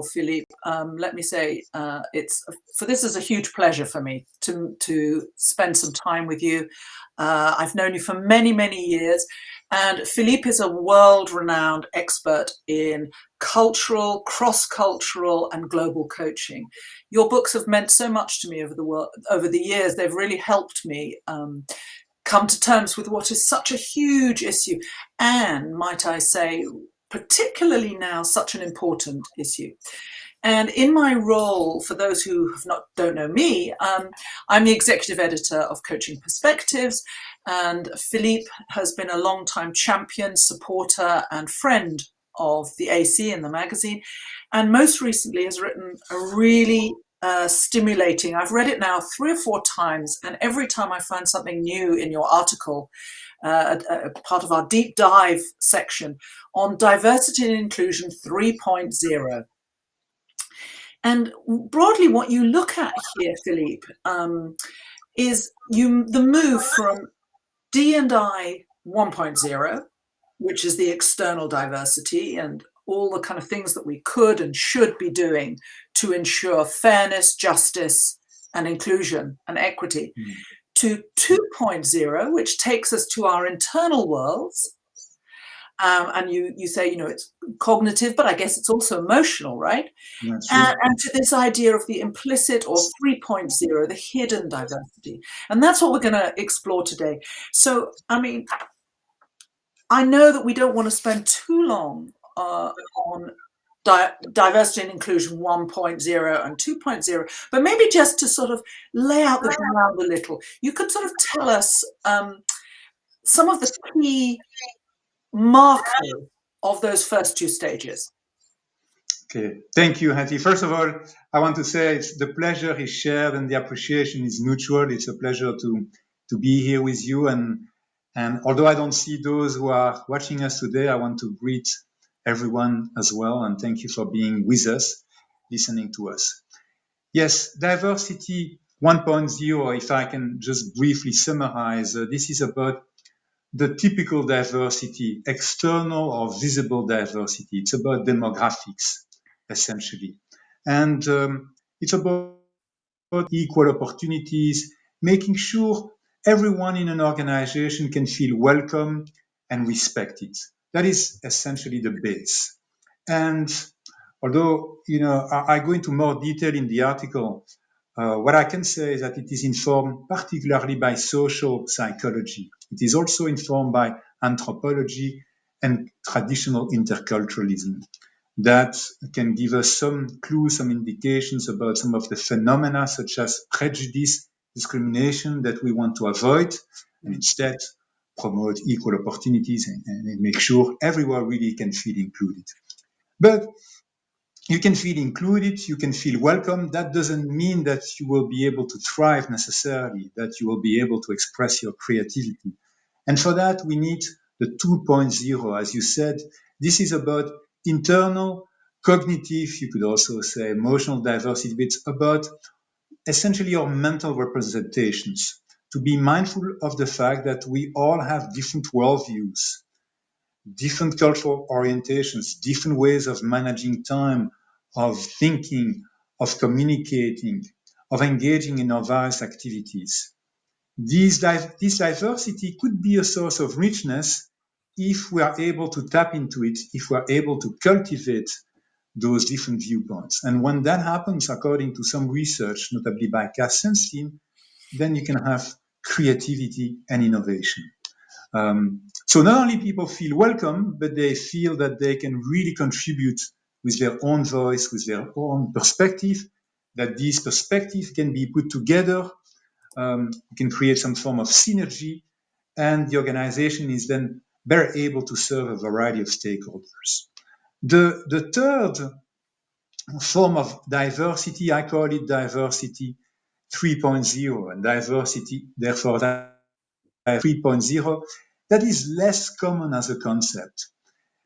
Philippe, let me say this is a huge pleasure for me to spend some time with you. I've known you for many, many years, and Philippe is a world-renowned expert in cultural, cross-cultural, and global coaching. Your books have meant so much to me over the years. They've really helped me come to terms with what is such a huge issue, and might I say, particularly now, such an important issue. And in my role, for those who don't know me, I'm the executive editor of Coaching Perspectives, and Philippe has been a long-time champion, supporter, and friend of the AC and the magazine, and most recently has written a really stimulating. I've read it now 3 or 4 times, and every time I find something new in your article, a part of our deep dive section on diversity and inclusion 3.0. And broadly, what you look at here, Philippe, is the move from D&I 1.0, which is the external diversity and all the kind of things that we could and should be doing to ensure fairness, justice, and inclusion and equity, to 2.0, which takes us to our internal worlds. And you say, it's cognitive, but I guess it's also emotional, right? And to this idea of the implicit, or 3.0, the hidden diversity. And that's what we're going to explore today. So, I mean, I know that we don't want to spend too long on diversity and inclusion 1.0 and 2.0, but maybe just to sort of lay out the ground a little, you could sort of tell us some of the key markers of those first 2 stages. Okay, thank you, Hetty. First of all, I want to say the pleasure is shared and the appreciation is mutual. It's a pleasure to be here with you. And although I don't see those who are watching us today, I want to greet everyone as well. And thank you for being with us, listening to us. Yes, diversity 1.0, if I can just briefly summarize, this is about the typical diversity, external or visible diversity. It's about demographics, essentially. And it's about equal opportunities, making sure everyone in an organization can feel welcome and respected. That is essentially the base. And although, I go into more detail in the article, what I can say is that it is informed particularly by social psychology. It is also informed by anthropology and traditional interculturalism. That can give us some clues, some indications about some of the phenomena such as prejudice, discrimination that we want to avoid, and instead promote equal opportunities and make sure everyone really can feel included. But you can feel included, you can feel welcome. That doesn't mean that you will be able to thrive necessarily, that you will be able to express your creativity. And for that, we need the 2.0. As you said, this is about internal, cognitive, you could also say emotional diversity. It's about essentially our mental representations, to be mindful of the fact that we all have different worldviews, different cultural orientations, different ways of managing time, of thinking, of communicating, of engaging in our various activities. This diversity could be a source of richness if we are able to tap into it, if we are able to cultivate those different viewpoints. And when that happens, according to some research, notably by Cass Sunstein, then you can have creativity and innovation. So not only people feel welcome, but they feel that they can really contribute with their own voice, with their own perspective, that these perspectives can be put together, can create some form of synergy, and the organization is then better able to serve a variety of stakeholders. The third form of diversity, I call it diversity 3.0, and diversity, therefore, 3.0, that is less common as a concept.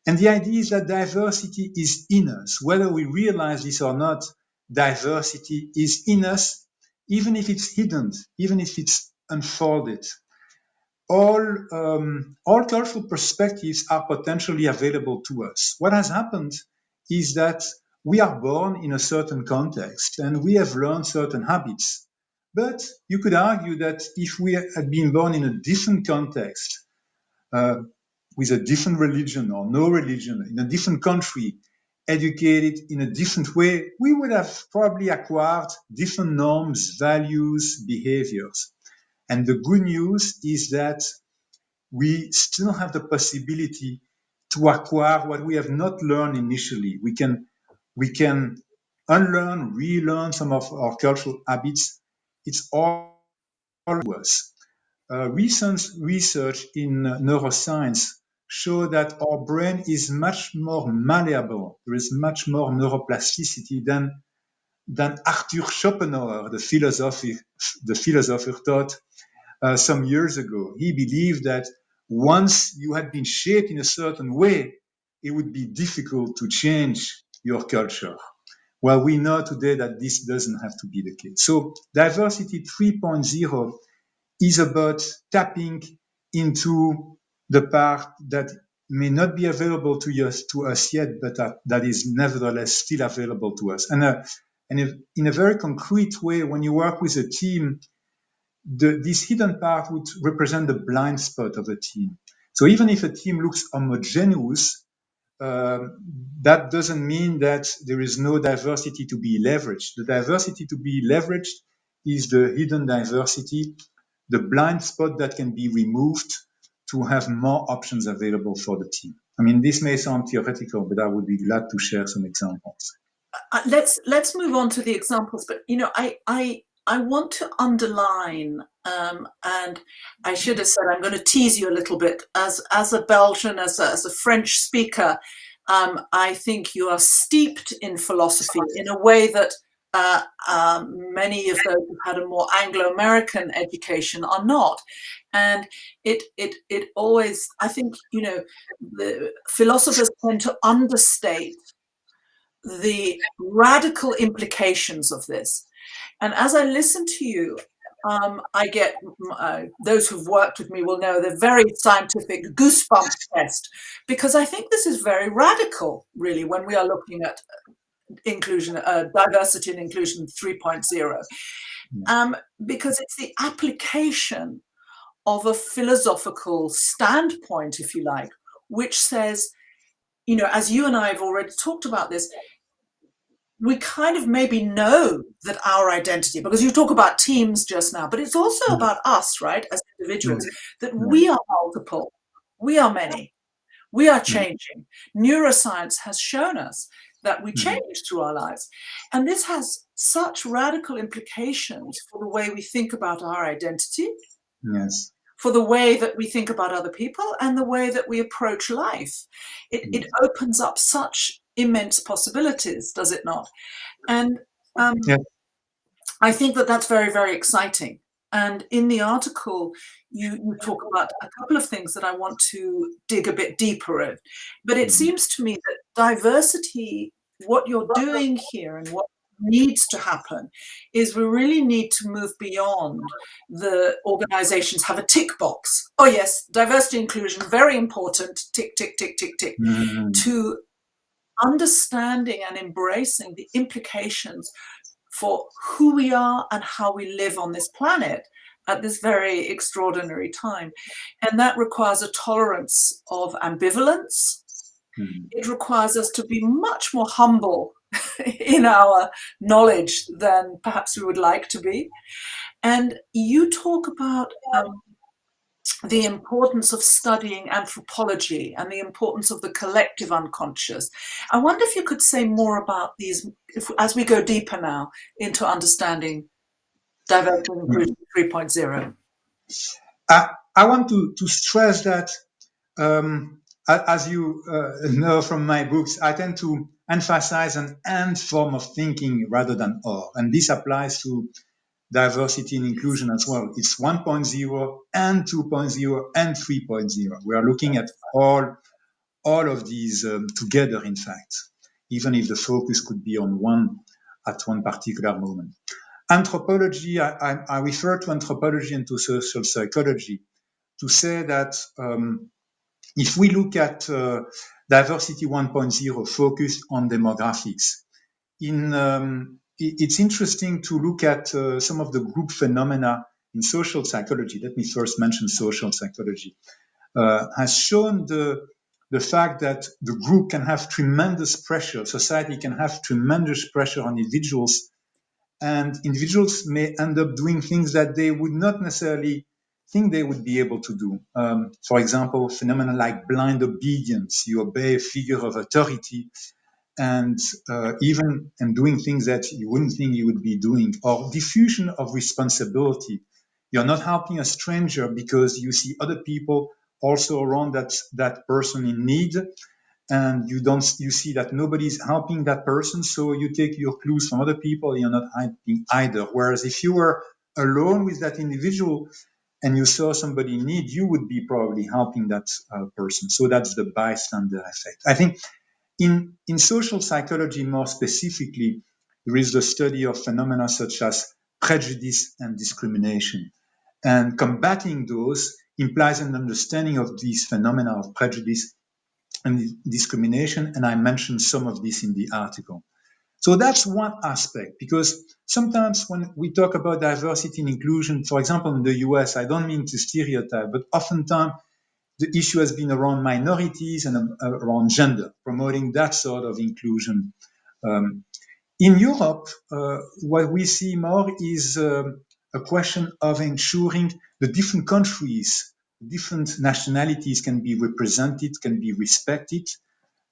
And the idea is that diversity is in us. Whether we realize this or not, diversity is in us, even if it's hidden, even if it's unfolded. All cultural perspectives are potentially available to us. What has happened is that we are born in a certain context and we have learned certain habits. But you could argue that if we had been born in a different context, with a different religion or no religion, in a different country, educated in a different way, we would have probably acquired different norms, values, behaviors. And the good news is that we still have the possibility to acquire what we have not learned initially. We can unlearn, relearn some of our cultural habits. It's all to us. Recent research in neuroscience show that our brain is much more malleable. There is much more neuroplasticity than Arthur Schopenhauer, the philosopher, thought some years ago. He believed that once you had been shaped in a certain way, it would be difficult to change your culture. Well, we know today that this doesn't have to be the case. So diversity 3.0 is about tapping into the part that may not be available to us yet, but that is nevertheless still available to us. And in a very concrete way, when you work with a team, this hidden part would represent the blind spot of a team. So even if a team looks homogeneous, uh, that doesn't mean that there is no diversity to be leveraged. The diversity to be leveraged is the hidden diversity, the blind spot that can be removed to have more options available for the team. I mean, this may sound theoretical, but I would be glad to share some examples. Let's move on to the examples, but I want to underline, and I should have said I'm going to tease you a little bit. As a Belgian, as a French speaker, I think you are steeped in philosophy in a way that many of those who've had a more Anglo-American education are not. And it always, I think, the philosophers tend to understate the radical implications of this. And as I listen to you, I get, those who've worked with me will know, the very scientific goosebump test, because I think this is very radical, really, when we are looking at inclusion, diversity and inclusion 3.0, because it's the application of a philosophical standpoint, if you like, which says, as you and I have already talked about this, we kind of maybe know that our identity, because you talk about teams just now, but it's also about us, right, as individuals, that we are multiple, we are many, we are changing. Neuroscience has shown us that we change through our lives. And this has such radical implications for the way we think about our identity, Yes. for the way that we think about other people, and the way that we approach life. It opens up such immense possibilities, does it not? And I think that that's very, very exciting. And in the article, you talk about a couple of things that I want to dig a bit deeper in. But it seems to me that diversity, what you're doing here and what needs to happen is we really need to move beyond the organizations have a tick box. Oh yes, diversity inclusion, very important, tick, tick, tick, tick, tick, to understanding and embracing the implications for who we are and how we live on this planet at this very extraordinary time. And that requires a tolerance of ambivalence. It requires us to be much more humble in our knowledge than perhaps we would like to be. And you talk about the importance of studying anthropology and the importance of the collective unconscious. I wonder if you could say more about these as we go deeper now into understanding diversity and inclusion 3.0. I want to stress that, as you know from my books, I tend to emphasize an and form of thinking rather than or. And this applies to diversity and inclusion as well. It's 1.0 and 2.0 and 3.0. We are looking at all of these together, in fact, even if the focus could be on one at one particular moment. Anthropology, I refer to anthropology and to social psychology to say that if we look at diversity 1.0 focused on demographics, it's interesting to look at some of the group phenomena in social psychology. Let me first mention social psychology. Has shown the fact that the group can have tremendous pressure, society can have tremendous pressure on individuals, and individuals may end up doing things that they would not necessarily think they would be able to do. For example, phenomena like blind obedience. You obey a figure of authority and even and doing things that you wouldn't think you would be doing, or diffusion of responsibility. You're not helping a stranger because you see other people also around that person in need, and you see that nobody's helping that person, so you take your clues from other people. You're not helping either. Whereas if you were alone with that individual and you saw somebody in need, you would be probably helping that person. So that's the bystander effect. I think in social psychology, more specifically, there is the study of phenomena such as prejudice and discrimination. And combating those implies an understanding of these phenomena of prejudice and discrimination. And I mentioned some of this in the article. So that's one aspect, because sometimes when we talk about diversity and inclusion, for example, in the US, I don't mean to stereotype, but oftentimes the issue has been around minorities and around gender, promoting that sort of inclusion. In Europe, what we see more is a question of ensuring the different countries, different nationalities can be represented, can be respected.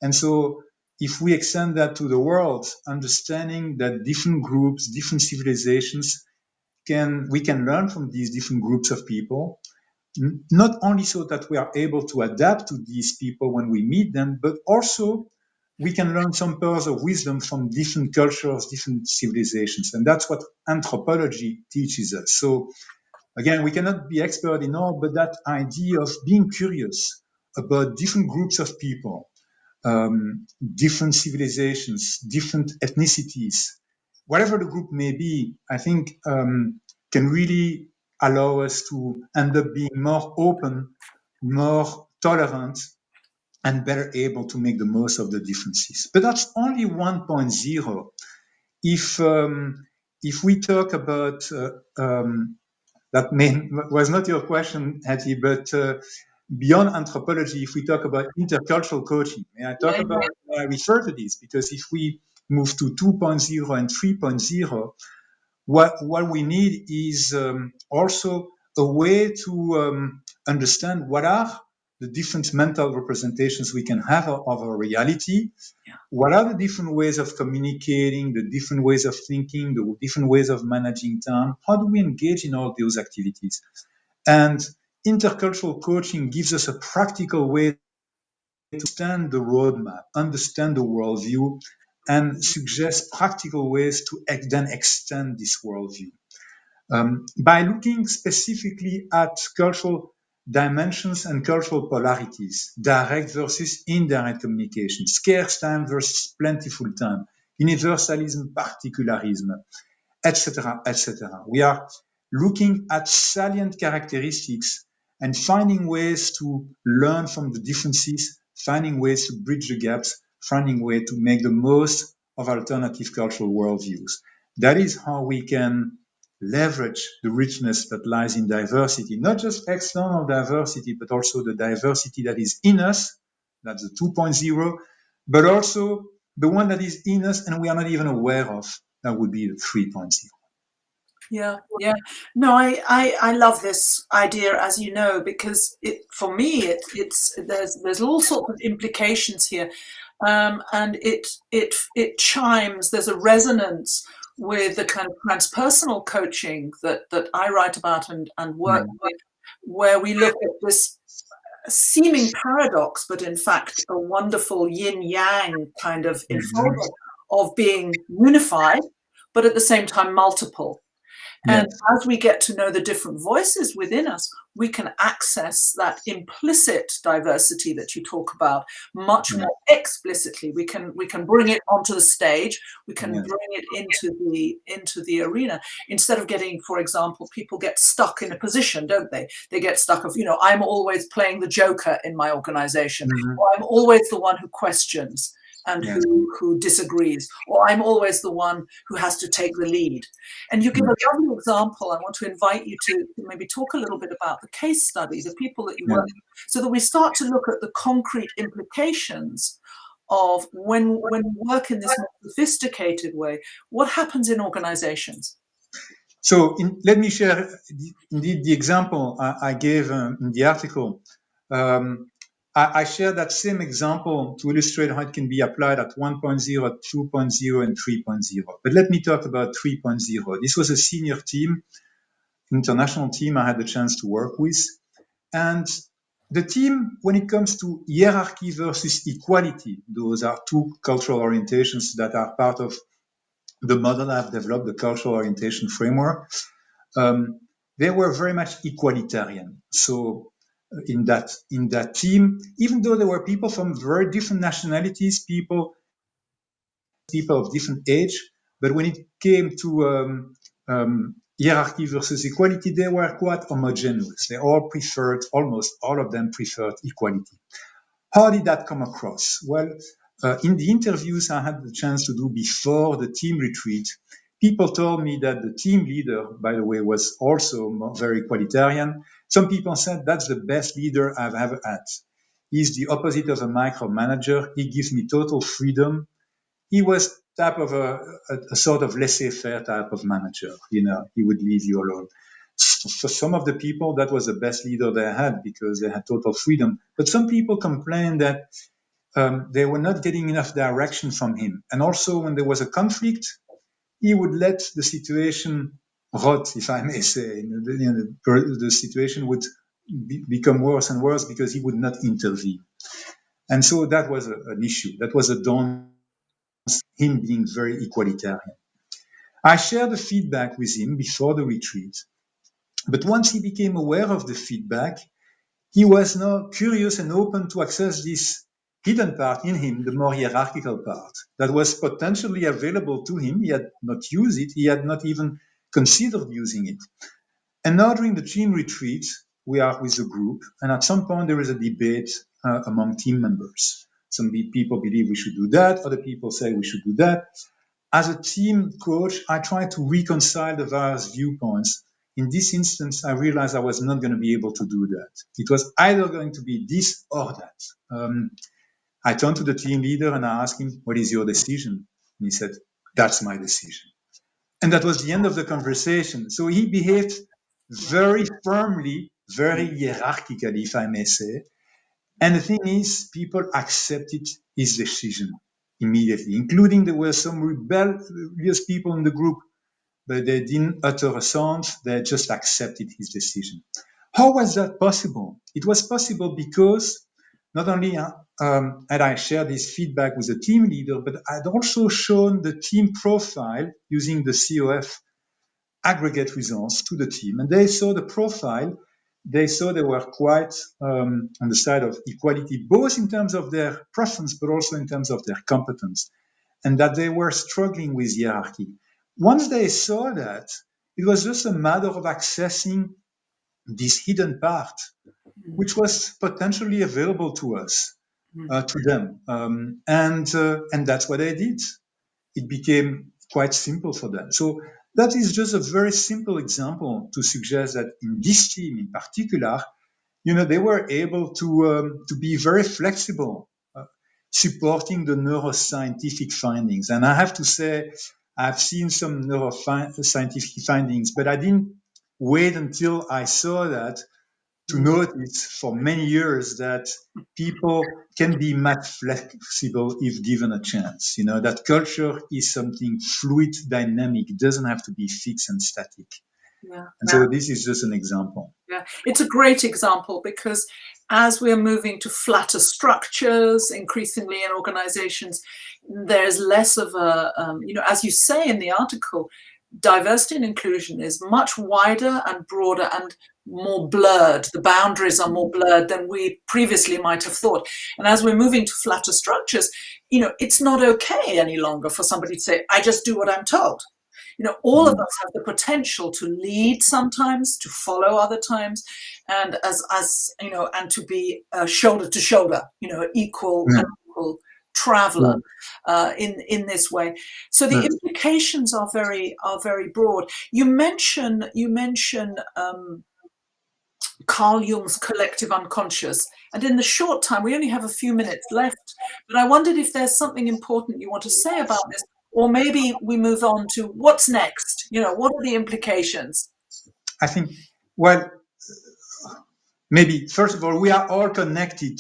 And so if we extend that to the world, understanding that different groups, different civilizations we can learn from these different groups of people, not only so that we are able to adapt to these people when we meet them, but also we can learn some pearls of wisdom from different cultures, different civilizations. And that's what anthropology teaches us. So again, we cannot be expert in all, but that idea of being curious about different groups of people, different civilizations, different ethnicities, whatever the group may be, I think can really allow us to end up being more open, more tolerant, and better able to make the most of the differences. But that's only 1.0. If we talk about that was not your question, Hetty, but beyond anthropology, if we talk about intercultural coaching, I refer to this because if we move to 2.0 and 3.0, what we need is also a way to understand what are the different mental representations we can have of our reality. Yeah. What are the different ways of communicating, the different ways of thinking, the different ways of managing time? How do we engage in all those activities? And intercultural coaching gives us a practical way to understand the roadmap, understand the worldview, and suggest practical ways to then extend this worldview. By looking specifically at cultural dimensions and cultural polarities, direct versus indirect communication, scarce time versus plentiful time, universalism, particularism, etc., etc. We are looking at salient characteristics and finding ways to learn from the differences, finding ways to bridge the gaps, finding ways to make the most of alternative cultural worldviews. That is how we can leverage the richness that lies in diversity, not just external diversity, but also the diversity that is in us, that's the 2.0, but also the one that is in us and we are not even aware of, that would be the 3.0. Yeah, yeah. No, I love this idea, as you know, because for me it's there's all sorts of implications here, and it chimes. There's a resonance with the kind of transpersonal coaching that I write about and work with, where we look at this seeming paradox, but in fact a wonderful yin yang kind of enfoldment of being unified, but at the same time multiple. Yes. And as we get to know the different voices within us, we can access that implicit diversity that you talk about much more explicitly. We can bring it onto the stage. We can bring it into the arena, instead of getting, for example, people get stuck in a position, don't they? They get stuck of, I'm always playing the joker in my organization, or I'm always the one who questions. and Yes. who disagrees, or I'm always the one who has to take the lead. And you give a lovely example. I want to invite you to maybe talk a little bit about the case study, the people that you work with, so that we start to look at the concrete implications of when we work in this more sophisticated way, what happens in organizations. So let me share indeed the example I gave in the article. I share that same example to illustrate how it can be applied at 1.0, 2.0, and 3.0. But let me talk about 3.0. This was a senior team, international team I had the chance to work with. And the team, when it comes to hierarchy versus equality, those are two cultural orientations that are part of the model I've developed, the cultural orientation framework. They were very much equalitarian. So in that team, even though there were people from very different nationalities, people of different age, but when it came to hierarchy versus equality, they were quite homogeneous. They all preferred, almost all of them preferred equality. How did that come across? Well, in the interviews I had the chance to do before the team retreat, people told me that the team leader, by the way, was also very equalitarian. Some people said that's the best leader I've ever had. He's the opposite of a micromanager. He gives me total freedom. He was type of a sort of laissez-faire type of manager. He would leave you alone. For some of the people, that was the best leader they had because they had total freedom. But some people complained that they were not getting enough direction from him. And also, when there was a conflict, he would let the situation rot, if I may say. The situation would become worse and worse because he would not intervene. And so that was an issue. That was a dawn, him being very equalitarian. I shared the feedback with him before the retreat. But once he became aware of the feedback, he was now curious and open to access this hidden part in him, the more hierarchical part, that was potentially available to him. He had not used it. He had not even considered using it. And now during the team retreat, we are with the group, and at some point there is a debate among team members. Some people believe we should do that. Other people say we should do that. As a team coach, I try to reconcile the various viewpoints. In this instance, I realized I was not going to be able to do that. It was either going to be this or that. I turned to the team leader and I asked him, "What is your decision?" And he said, "That's my decision." And that was the end of the conversation. So he behaved very firmly, very hierarchically, if I may say. And the thing is, people accepted his decision immediately, including there were some rebellious people in the group, but they didn't utter a sound. They just accepted his decision. How was that possible? It was possible because not only had I shared this feedback with the team leader, but I'd also shown the team profile using the COF aggregate results to the team. And they saw the profile. They saw they were quite on the side of equality, both in terms of their preference, but also in terms of their competence, and that they were struggling with hierarchy. Once they saw that, it was just a matter of accessing this hidden part, which was potentially available to us, to them. And that's what they did. It became quite simple for them. So that is just a very simple example to suggest that in this team in particular, they were able to be very flexible, supporting the neuroscientific findings. And I have to say, I've seen some neuroscientific findings, but I didn't wait until I saw that to notice for many years that people can be much flexible if given a chance. That culture is something fluid, dynamic. It doesn't have to be fixed and static. Yeah. And so this is just an example. Yeah, it's a great example because as we're moving to flatter structures increasingly in organizations, there's less of a, as you say in the article, diversity and inclusion is much wider and broader and more blurred. The boundaries are more blurred than we previously might have thought. And as we're moving to flatter structures, it's not okay any longer for somebody to say, I just do what I'm told. All of us have the potential to lead sometimes, to follow other times, and and to be shoulder to shoulder, equal traveler in this way. So the implications are very broad. You mention Carl Jung's collective unconscious. And in the short time, we only have a few minutes left, but I wondered if there's something important you want to say about this, or maybe we move on to what's next. What are the implications? I think, well, maybe first of all, we are all connected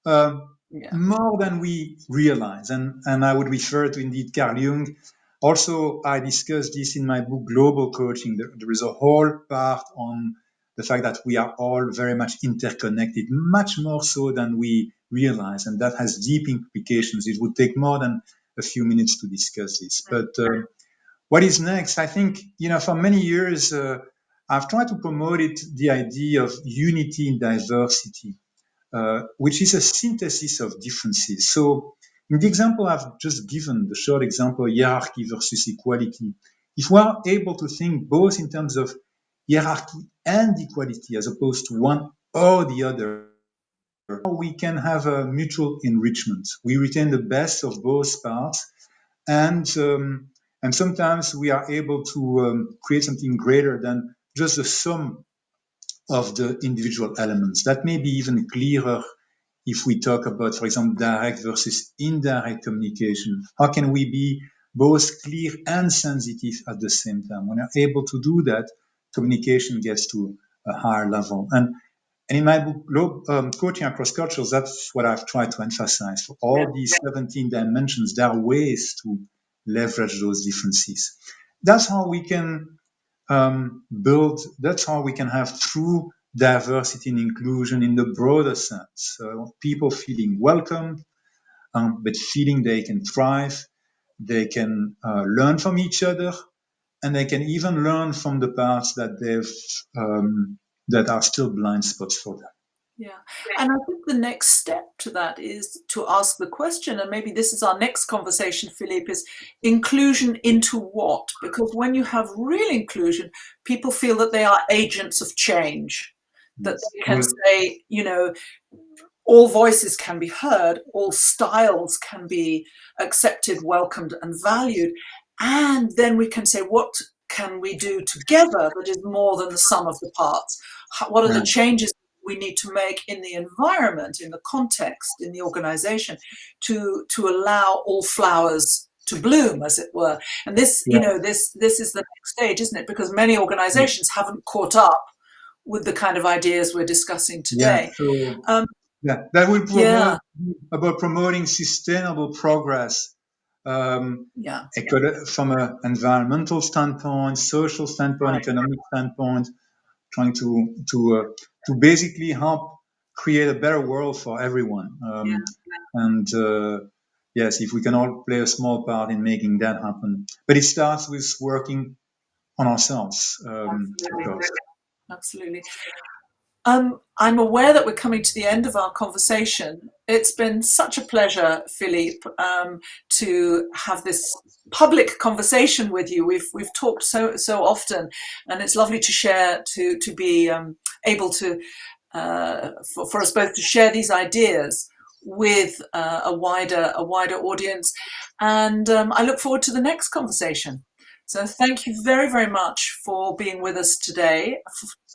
more than we realize. And I would refer to indeed Carl Jung. Also, I discussed this in my book, Global Coaching. There is a whole part on the fact that we are all very much interconnected, much more so than we realize. And that has deep implications. It would take more than a few minutes to discuss this. But what is next? I think, for many years, I've tried to promote the idea of unity in diversity, which is a synthesis of differences. So in the example I've just given, the short example, hierarchy versus equality, if we are able to think both in terms of hierarchy and equality as opposed to one or the other, we can have a mutual enrichment. We retain the best of both parts, and sometimes we are able to create something greater than just the sum of the individual elements. That may be even clearer if we talk about, for example, direct versus indirect communication. How can we be both clear and sensitive at the same time? When we're able to do that, communication gets to a higher level. And in my book, Coaching Across Cultures, that's what I've tried to emphasize. For all these 17 dimensions, there are ways to leverage those differences. That's how we can that's how we can have true diversity and inclusion in the broader sense. People feeling welcome, but feeling they can thrive, they can learn from each other, and they can even learn from the parts that that are still blind spots for them. Yeah. And I think the next step to that is to ask the question, and maybe this is our next conversation, Philippe, is inclusion into what? Because when you have real inclusion, people feel that they are agents of change, that they can say, all voices can be heard, all styles can be accepted, welcomed, and valued. And then we can say, what can we do together that is more than the sum of the parts? What are the changes we need to make in the environment, in the context, in the organization, to allow all flowers to bloom, as it were? And this, this is the next stage, isn't it? Because many organizations haven't caught up with the kind of ideas we're discussing today. That will promote about promoting sustainable progress. From an environmental standpoint, social standpoint, economic standpoint, trying to basically help create a better world for everyone. And yes, if we can all play a small part in making that happen, but it starts with working on ourselves. Absolutely. I'm aware that we're coming to the end of our conversation. It's been such a pleasure, Philippe, to have this public conversation with you. We've talked so often, and it's lovely to share, to be able to for us both to share these ideas with a wider audience. And I look forward to the next conversation. So thank you very, very much for being with us today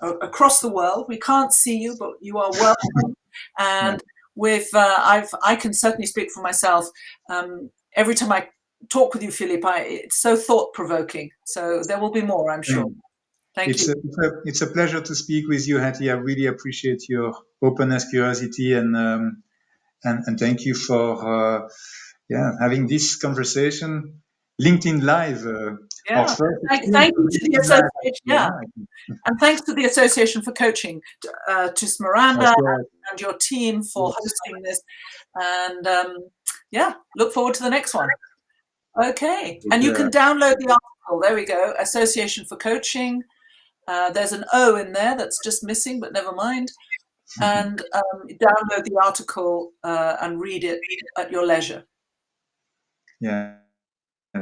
across the world. We can't see you, but you are welcome. And I can certainly speak for myself. Every time I talk with you, Philippe, it's so thought-provoking. So there will be more, I'm sure. Thank you. It's a pleasure to speak with you, Hetty. I really appreciate your openness, curiosity, and thank you for having this conversation. LinkedIn Live. Thank you to the association. And thanks to the Association for Coaching, to Miranda and your team for hosting this. And look forward to the next one. Okay, and you can download the article. There we go. Association for Coaching. There's an O in there that's just missing, but never mind. And download the article and read it at your leisure. Yeah.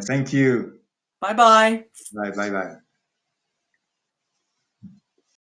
Thank you. Bye-bye. Bye.